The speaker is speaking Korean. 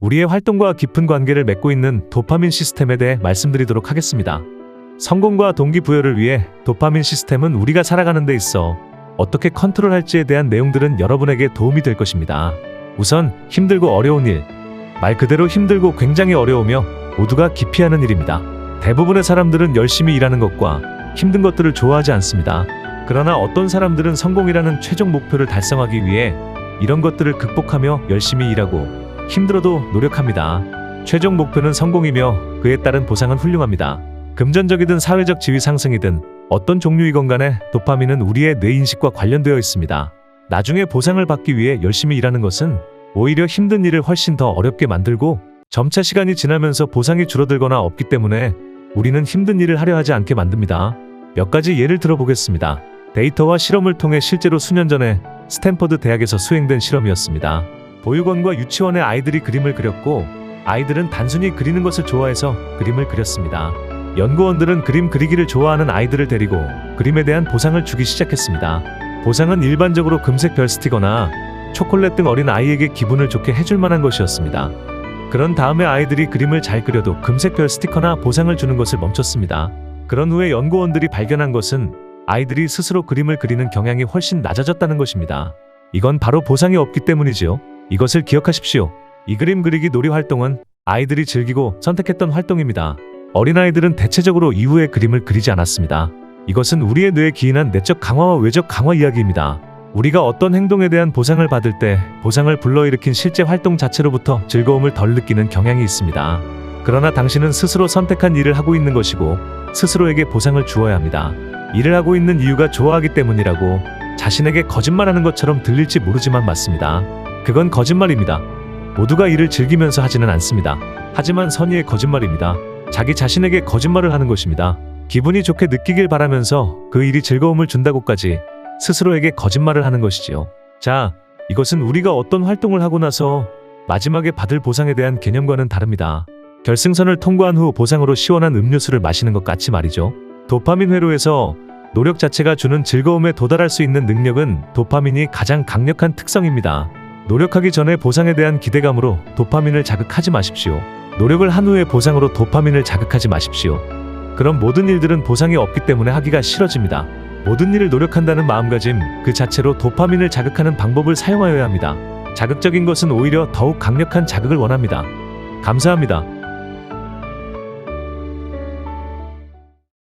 우리의 활동과 깊은 관계를 맺고 있는 도파민 시스템에 대해 말씀드리도록 하겠습니다. 성공과 동기부여를 위해 도파민 시스템은 우리가 살아가는 데 있어 어떻게 컨트롤할지에 대한 내용들은 여러분에게 도움이 될 것입니다. 우선 힘들고 어려운 일, 말 그대로 힘들고 굉장히 어려우며 모두가 기피하는 일입니다. 대부분의 사람들은 열심히 일하는 것과 힘든 것들을 좋아하지 않습니다. 그러나 어떤 사람들은 성공이라는 최종 목표를 달성하기 위해 이런 것들을 극복하며 열심히 일하고 힘들어도 노력합니다. 최종 목표는 성공이며 그에 따른 보상은 훌륭합니다. 금전적이든 사회적 지위 상승이든 어떤 종류이건 간에 도파민은 우리의 뇌인식과 관련되어 있습니다. 나중에 보상을 받기 위해 열심히 일하는 것은 오히려 힘든 일을 훨씬 더 어렵게 만들고 점차 시간이 지나면서 보상이 줄어들거나 없기 때문에 우리는 힘든 일을 하려 하지 않게 만듭니다. 몇 가지 예를 들어보겠습니다. 데이터와 실험을 통해 실제로 수년 전에 스탠퍼드 대학에서 수행된 실험이었습니다. 보육원과 유치원의 아이들이 그림을 그렸고 아이들은 단순히 그리는 것을 좋아해서 그림을 그렸습니다. 연구원들은 그림 그리기를 좋아하는 아이들을 데리고 그림에 대한 보상을 주기 시작했습니다. 보상은 일반적으로 금색 별 스티커나 초콜릿 등 어린 아이에게 기분을 좋게 해줄 만한 것이었습니다. 그런 다음에 아이들이 그림을 잘 그려도 금색 별 스티커나 보상을 주는 것을 멈췄습니다. 그런 후에 연구원들이 발견한 것은 아이들이 스스로 그림을 그리는 경향이 훨씬 낮아졌다는 것입니다. 이건 바로 보상이 없기 때문이지요. 이것을 기억하십시오. 이 그림 그리기 놀이 활동은 아이들이 즐기고 선택했던 활동입니다. 어린아이들은 대체적으로 이후에 그림을 그리지 않았습니다. 이것은 우리의 뇌에 기인한 내적 강화와 외적 강화 이야기입니다. 우리가 어떤 행동에 대한 보상을 받을 때 보상을 불러일으킨 실제 활동 자체로부터 즐거움을 덜 느끼는 경향이 있습니다. 그러나 당신은 스스로 선택한 일을 하고 있는 것이고 스스로에게 보상을 주어야 합니다. 일을 하고 있는 이유가 좋아하기 때문이라고 자신에게 거짓말하는 것처럼 들릴지 모르지만 맞습니다. 그건 거짓말입니다. 모두가 일을 즐기면서 하지는 않습니다. 하지만 선의의 거짓말입니다. 자기 자신에게 거짓말을 하는 것입니다. 기분이 좋게 느끼길 바라면서 그 일이 즐거움을 준다고까지 스스로에게 거짓말을 하는 것이지요. 자, 이것은 우리가 어떤 활동을 하고 나서 마지막에 받을 보상에 대한 개념과는 다릅니다. 결승선을 통과한 후 보상으로 시원한 음료수를 마시는 것 같이 말이죠. 도파민 회로에서 노력 자체가 주는 즐거움에 도달할 수 있는 능력은 도파민이 가장 강력한 특성입니다. 노력하기 전에 보상에 대한 기대감으로 도파민을 자극하지 마십시오. 노력을 한 후에 보상으로 도파민을 자극하지 마십시오. 그럼 모든 일들은 보상이 없기 때문에 하기가 싫어집니다. 모든 일을 노력한다는 마음가짐 그 자체로 도파민을 자극하는 방법을 사용하여야 합니다. 자극적인 것은 오히려 더욱 강력한 자극을 원합니다. 감사합니다.